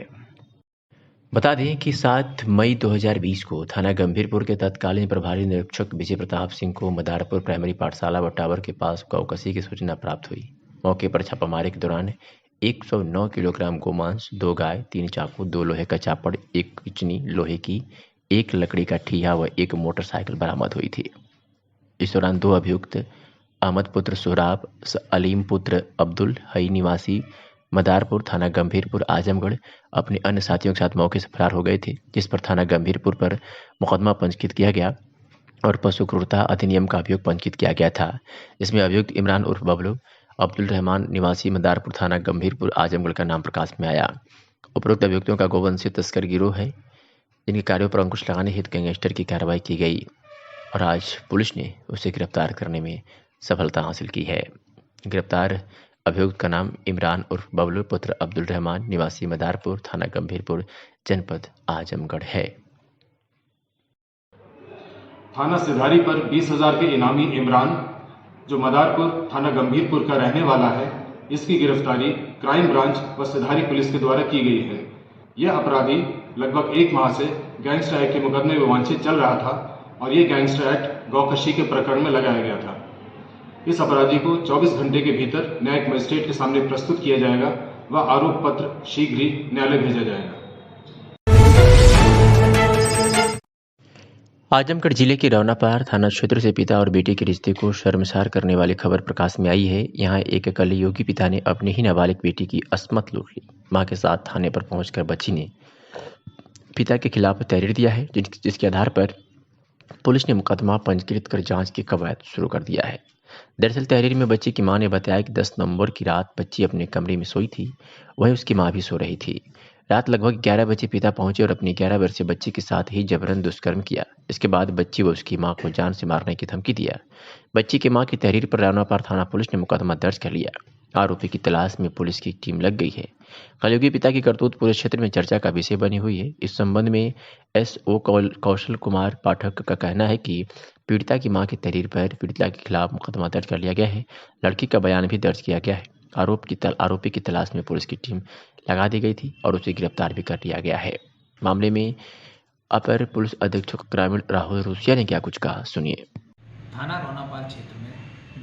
बता दें कि 7 मई 2020 को थाना गंभीरपुर के तत्कालीन प्रभारी निरीक्षक विजय प्रताप सिंह को मदारपुर प्राइमरी पाठशाला व टावर के पास गौकसी की सूचना प्राप्त हुई। मौके पर छापामारी के दौरान 109 किलोग्राम गोमांस, 2 गाय, 3 चाकू, 2 लोहे का चापड़, 1 किचनी लोहे की, 1 लकड़ी का ठिया व 1 मोटरसाइकिल बरामद हुई थी। इस दौरान 2 अभियुक्त अहमद पुत्र सोहराब, अलीम पुत्र अब्दुल हई निवासी मदारपुर थाना गंभीरपुर आजमगढ़ अपने अन्य साथियों के साथ मौके से फरार हो गए थे, जिस पर थाना गंभीरपुर पर मुकदमा पंजीकृत किया गया और पशु क्रूरता अधिनियम का अभियोग पंजीकृत किया गया था, जिसमें अभियुक्त इमरान उर्फ बबलू अब्दुल रहमान निवासी मदारपुर थाना गंभीरपुर आजमगढ़ का नाम प्रकाश में आया। उपरोक्त अभियुक्तों का गोवंशीय तस्कर गिरोह है, जिनके कार्यों पर अंकुश लगाने हेतु गैंगस्टर की कार्रवाई की गई और आज पुलिस ने उसे गिरफ्तार करने में सफलता हासिल की है। गिरफ्तार अभियुक्त का नाम इमरान उर्फ बबलू पुत्र अब्दुल रहमान निवासी मदारपुर थाना गंभीरपुर जनपद आजमगढ़ है। थाना सिधारी पर 20,000 के इनामी इमरान, जो मदारपुर थाना गंभीरपुर का रहने वाला है, इसकी गिरफ्तारी क्राइम ब्रांच व सिधारी पुलिस के द्वारा की गई है। यह अपराधी लगभग 1 माह से गैंगस्टर एक्ट के मुकदमे में वांछित चल रहा था और ये गैंगस्टर एक्ट गौकशी के प्रकरण में लगाया गया था। इस अपराधी को 24 घंटे के भीतर न्यायिक मजिस्ट्रेट के सामने प्रस्तुत किया जाएगा व आरोप पत्र शीघ्र ही न्यायालय भेजा जाएगा। आजमगढ़ जिले के रौनापार थाना क्षेत्र से पिता और बेटे के रिश्ते को शर्मसार करने वाली खबर प्रकाश में आई है। यहाँ एक कलयुगी पिता ने अपनी ही नाबालिग बेटी की अस्मत लूट ली। मां के साथ थाने पर पहुंचकर बच्ची ने पिता के खिलाफ तहरीर दिया है, जिसके आधार पर पुलिस ने मुकदमा पंजीकृत कर जांच की कवायद शुरू कर दिया है। दरअसल तहरीर में बच्ची की मां ने बताया कि 10 नवंबर की रात बच्ची अपने कमरे में सोई थी, वहीं उसकी मां भी सो रही थी। रात लगभग 11 बजे पिता पहुंचे और अपनी 11 वर्षीय बच्ची के साथ ही जबरन दुष्कर्म किया। इसके बाद बच्ची व उसकी मां को जान से मारने की धमकी दिया। बच्ची की मां की तहरीर पर रौनापार थाना पुलिस ने मुकदमा दर्ज कर लिया। आरोपी की तलाश में पुलिस की टीम लग गई है। कलयुगी पिता की करतूत पूरे क्षेत्र में चर्चा का विषय बनी हुई है। इस संबंध में SO कौशल कुमार पाठक का कहना है कि पीड़िता की मां की तहरीर पर पीड़िता के खिलाफ मुकदमा दर्ज कर लिया गया है। लड़की का बयान भी दर्ज किया गया है। आरोपी की तलाश में पुलिस की टीम लगा दी गई थी और उसे गिरफ्तार भी कर लिया गया है। मामले में अपर पुलिस अधीक्षक ग्रामीण राहुल रूसिया ने क्या कुछ कहा, सुनिए। थाना रौनापाल क्षेत्र में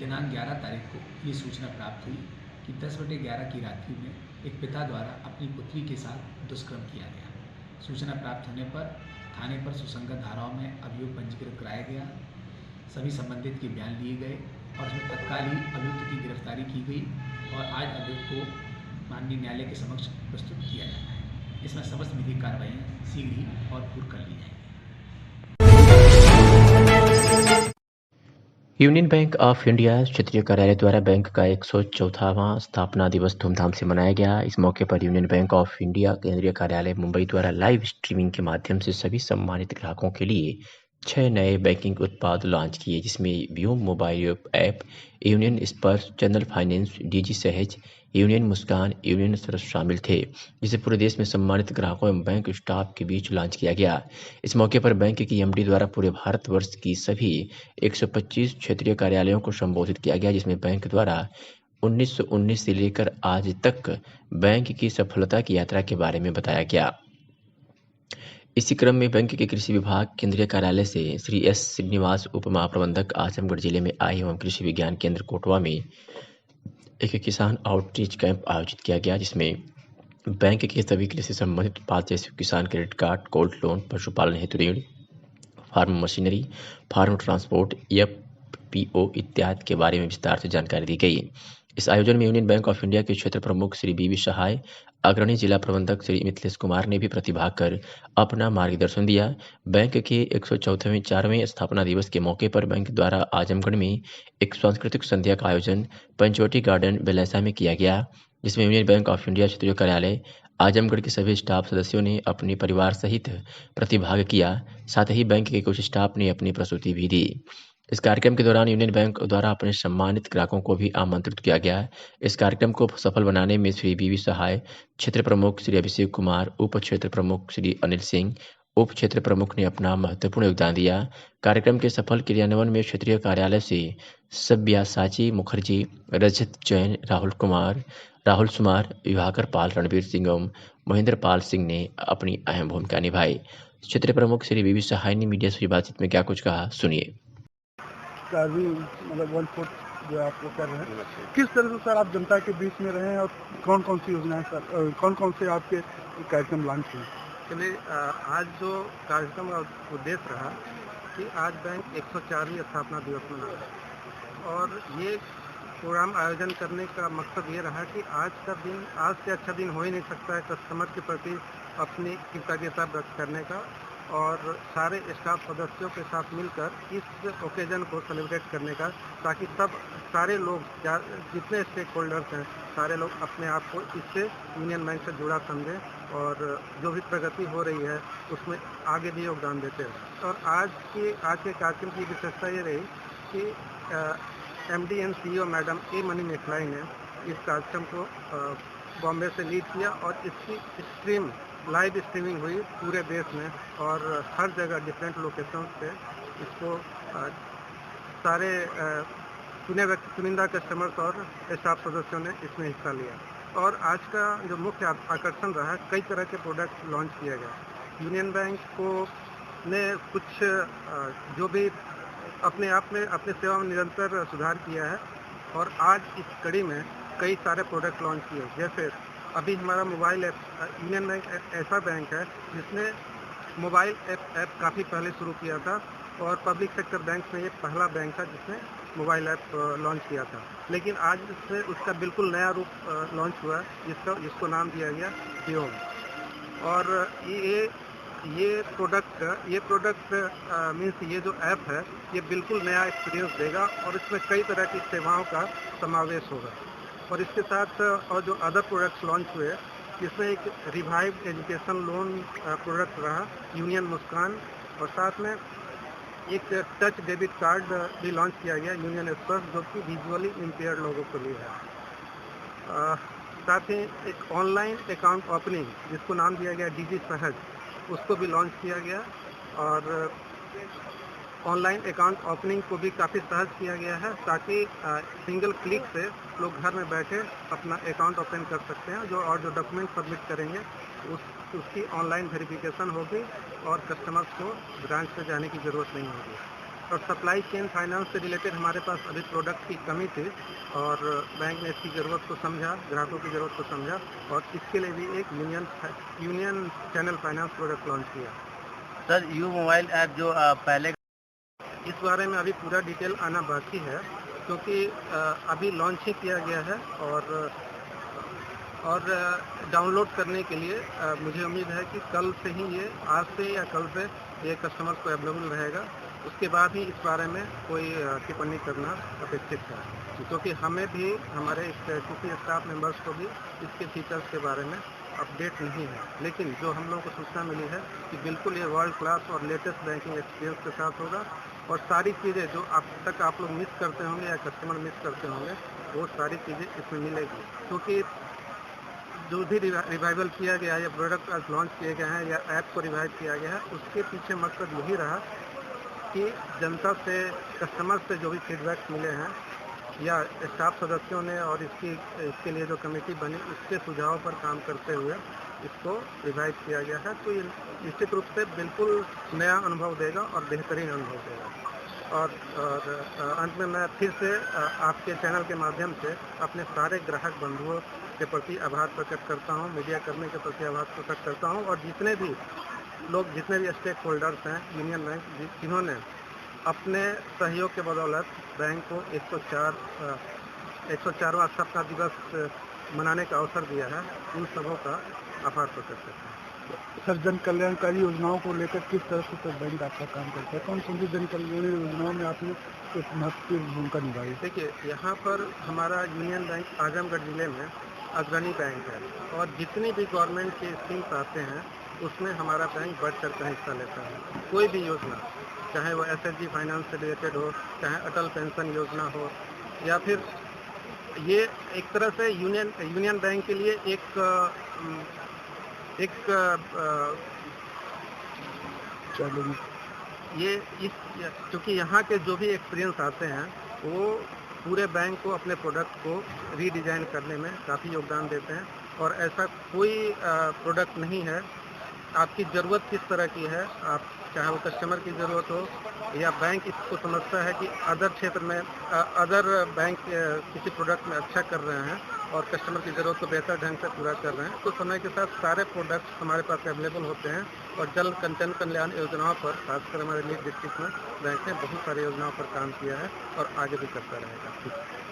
दिनांक 11 तारीख को ये सूचना प्राप्त हुई कि 10/11 की रात्रि में एक पिता द्वारा अपनी पुत्री के साथ दुष्कर्म किया गया। सूचना प्राप्त होने पर थाने पर सुसंगत धाराओं में अभियोग पंजीकृत कराया गया। सभी संबंधित के बयान लिए गए और उसमें तत्काल ही अभियुक्त की गिरफ्तारी की गई और आज अभियुक्त को माननीय न्यायालय के समक्ष प्रस्तुत किया जाना है। इसमें समस्त विधिक कार्रवाइयाँ शीघ्र ही और पूर्ण कर ली जाएंगी। यूनियन बैंक ऑफ इंडिया क्षेत्रीय कार्यालय द्वारा बैंक का 104वां स्थापना दिवस धूमधाम से मनाया गया। इस मौके पर यूनियन बैंक ऑफ इंडिया केंद्रीय कार्यालय मुंबई द्वारा लाइव स्ट्रीमिंग के माध्यम से सभी सम्मानित ग्राहकों के लिए 6 नए बैंकिंग उत्पाद लॉन्च किए, जिसमें व्योम मोबाइल ऐप, यूनियन स्पर्श, जनरल फाइनेंस, डीजी सहज, यूनियन मुस्कान, यूनियन सरस शामिल थे, जिसे पूरे देश में सम्मानित ग्राहकों एवं बैंक स्टाफ के बीच लॉन्च किया गया। इस मौके पर बैंक की MD द्वारा पूरे भारतवर्ष की सभी 125 क्षेत्रीय कार्यालयों को संबोधित किया गया, जिसमें बैंक द्वारा 1919 से लेकर आज तक बैंक की सफलता की यात्रा के बारे में बताया गया। इसी क्रम में बैंक के कृषि विभाग केंद्रीय कार्यालय से श्री S श्रीनिवास उप महाप्रबंधक आजमगढ़ जिले में आए एवं कृषि विज्ञान केंद्र कोटवा में एक किसान आउटरीच कैंप आयोजित किया गया, जिसमें बैंक के सभी कृषि संबंधित उत्पाद जैसे किसान क्रेडिट कार्ड, गोल्ड लोन, पशुपालन हेतु ऋण, farm machinery, farm transport, FPO इत्यादि के बारे में विस्तार से जानकारी दी गई। इस आयोजन में यूनियन बैंक ऑफ इंडिया के क्षेत्र प्रमुख श्री BB सहाय, अग्रणी जिला प्रबंधक श्री मिथिलेश कुमार ने भी प्रतिभाग कर अपना मार्गदर्शन दिया। बैंक के 104वें स्थापना दिवस के मौके पर बैंक द्वारा आजमगढ़ में एक सांस्कृतिक संध्या का आयोजन पंचवटी गार्डन बेलैसा में किया गया, जिसमें यूनियन बैंक ऑफ इंडिया क्षेत्रीय कार्यालय आजमगढ़ के सभी स्टाफ सदस्यों ने अपने परिवार सहित प्रतिभाग किया। साथ ही बैंक के कुछ स्टाफ ने अपनी प्रस्तुति भी दी। इस कार्यक्रम के दौरान यूनियन बैंक द्वारा अपने सम्मानित ग्राहकों को भी आमंत्रित किया गया। इस कार्यक्रम को सफल बनाने में श्री बीवी सहाय, क्षेत्र प्रमुख श्री अभिषेक कुमार, उप क्षेत्र प्रमुख श्री अनिल सिंह, उप क्षेत्र प्रमुख ने अपना महत्वपूर्ण योगदान दिया। कार्यक्रम के सफल क्रियान्वयन में क्षेत्रीय कार्यालय से सब्यासाची मुखर्जी, रजत जैन, राहुल सुमार, विभाकर पाल, रणवीर सिंह एवं महेंद्र पाल सिंह ने अपनी अहम भूमिका निभाई। क्षेत्र प्रमुख श्री बीवी सहाय ने मीडिया से बातचीत में क्या कुछ कहा, सुनिए। मतलब 1/4 जो आप वो कर रहे हैं, किस तरह से सर आप जनता के बीच में रहे हैं और कौन कौन सी योजनाएं सर, कौन कौन से आपके कार्यक्रम लॉन्च हुए? चलिए, आज जो कार्यक्रम का उद्देश्य रहा कि आज बैंक 104वीं स्थापना दिवस मना रहा है और ये प्रोग्राम आयोजन करने का मकसद ये रहा कि आज का दिन, आज से अच्छा दिन हो ही नहीं सकता है कस्टमर के प्रति अपनी कृतज्ञता व्यक्त करने का और सारे स्टाफ सदस्यों के साथ मिलकर इस ओकेजन को सेलिब्रेट करने का, ताकि सारे लोग, जितने स्टेक होल्डर्स हैं, सारे लोग अपने आप को इससे यूनियन बैंक से जुड़ा समझें और जो भी प्रगति हो रही है उसमें आगे भी योगदान देते हैं। और आज के कार्यक्रम की विशेषता ये रही कि MD and CEO madam A Mani Mekhalai ने इस कार्यक्रम को बॉम्बे से लीड किया और इसकी लाइव स्ट्रीमिंग हुई पूरे देश में और हर जगह डिफरेंट लोकेशन पे इसको सारे चुनिंदा कस्टमर्स और स्टाफ सदस्यों ने इसमें हिस्सा लिया। और आज का जो मुख्य आकर्षण रहा, कई तरह के प्रोडक्ट लॉन्च किया गया। यूनियन बैंक को ने कुछ जो भी अपने आप में अपने सेवा में निरंतर सुधार किया है और आज इस कड़ी में कई सारे प्रोडक्ट लॉन्च किए। जैसे अभी हमारा मोबाइल ऐप, यूनियन बैंक ऐसा बैंक है जिसने मोबाइल ऐप काफ़ी पहले शुरू किया था और पब्लिक सेक्टर बैंक में ये पहला बैंक था जिसने मोबाइल ऐप लॉन्च किया था। लेकिन आज इससे उसका बिल्कुल नया रूप लॉन्च हुआ जिसको नाम दिया गया ह्योम। और ये प्रोडक्ट मीन्स ये जो ऐप है ये बिल्कुल नया एक्सपीरियंस देगा और इसमें कई तरह की सेवाओं का समावेश होगा। और इसके साथ और जो अदर प्रोडक्ट्स लॉन्च हुए, इसमें एक रिवाइव एजुकेशन लोन प्रोडक्ट रहा यूनियन मुस्कान, और साथ में एक टच डेबिट कार्ड भी लॉन्च किया गया यूनियन एक्सप्रेस, जो कि विजुअली इम्पेयर्ड लोगों के लिए है। साथ ही एक ऑनलाइन अकाउंट ओपनिंग जिसको नाम दिया गया डीजी सहज, उसको भी लॉन्च किया गया और ऑनलाइन अकाउंट ओपनिंग को भी काफ़ी सहज किया गया है ताकि सिंगल क्लिक से लोग घर में बैठे अपना अकाउंट ओपन कर सकते हैं। जो डॉक्यूमेंट सबमिट करेंगे उसकी ऑनलाइन वेरिफिकेशन होगी और कस्टमर्स को ब्रांच से जाने की ज़रूरत नहीं होगी। और सप्लाई चेन फाइनेंस से रिलेटेड हमारे पास अभी प्रोडक्ट की कमी थी और बैंक ने इसकी ज़रूरत को समझा, ग्राहकों की ज़रूरत को समझा और इसके लिए भी एक union channel finance product launch किया। सर, यू मोबाइल ऐप जो पहले, इस बारे में अभी पूरा डिटेल आना बाकी है क्योंकि अभी लॉन्च ही किया गया है और डाउनलोड करने के लिए मुझे उम्मीद है कि कल से ही ये, आज से या कल से ये कस्टमर्स को अवेलेबल रहेगा। उसके बाद ही इस बारे में कोई टिप्पणी करना अपेक्षित है क्योंकि हमें भी, हमारे किसी स्टाफ मेंबर्स को भी इसके फीचर्स के बारे में अपडेट नहीं है। लेकिन जो हम लोगों को सूचना मिली है कि बिल्कुल ये वर्ल्ड क्लास और लेटेस्ट बैंकिंग एक्सपीरियंस के साथ होगा और सारी चीज़ें जो अब तक आप लोग मिस करते होंगे या कस्टमर मिस करते होंगे वो सारी चीज़ें इसमें मिलेगी। क्योंकि जो भी रिवाइवल किया गया है या प्रोडक्ट आज लॉन्च किए गए हैं या ऐप को रिवाइव किया गया है, उसके पीछे मकसद यही रहा कि जनता से, कस्टमर से जो भी फीडबैक मिले हैं या स्टाफ सदस्यों ने और इसके लिए जो कमेटी बनी उसके सुझाव पर काम करते हुए इसको रिवाइव किया गया है। तो ये निश्चित रूप से बिल्कुल नया अनुभव देगा और बेहतरीन अनुभव देगा। और अंत में मैं फिर से आपके चैनल के माध्यम से अपने सारे ग्राहक बंधुओं के प्रति आभार प्रकट करता हूँ, मीडिया कर्मी के प्रति आभार प्रकट करता हूँ और जितने भी लोग, जितने भी स्टेक होल्डर्स हैं यूनियन बैंक, जिन्होंने अपने सहयोग के बदौलत बैंक को 104वां स्थापना दिवस मनाने का अवसर दिया है, उन सबों का आभार प्रकट करते हैं। सर, जन कल्याणकारी योजनाओं को लेकर किस तरह से सर बैंक आपका काम करता है? कौन कौन सी जन कल्याणकारी योजनाओं में आपने एक महत्वपूर्ण भूमिका निभाई? देखिए, यहाँ पर हमारा यूनियन बैंक आजमगढ़ ज़िले में अग्रणी बैंक है और जितनी भी गवर्नमेंट के स्कीम्स आते हैं उसमें हमारा बैंक बढ़ चढ़ कर हिस्सा लेता है। कोई भी योजना, चाहे वो एसएचजी फाइनेंस से रिलेटेड हो, चाहे अटल पेंशन योजना हो, या फिर ये एक तरह से यूनियन बैंक के लिए क्योंकि यहाँ के जो भी एक्सपीरियंस आते हैं वो पूरे बैंक को अपने प्रोडक्ट को रीडिज़ाइन करने में काफ़ी योगदान देते हैं। और ऐसा कोई प्रोडक्ट नहीं है, आपकी ज़रूरत किस तरह की है, आप चाहे वो कस्टमर की ज़रूरत हो या बैंक इसको समझता है कि अदर क्षेत्र में अदर बैंक किसी प्रोडक्ट में अच्छा कर रहे हैं और कस्टमर की ज़रूरत को बेहतर ढंग से पूरा कर रहे हैं, तो समय के साथ सारे प्रोडक्ट्स हमारे पास अवेलेबल होते हैं। और जन कल्याण योजनाओं पर, खासकर हमारे लीड डिस्ट्रिक्ट में बैंक ने बहुत सारी योजनाओं पर काम किया है और आगे भी करता रहेगा।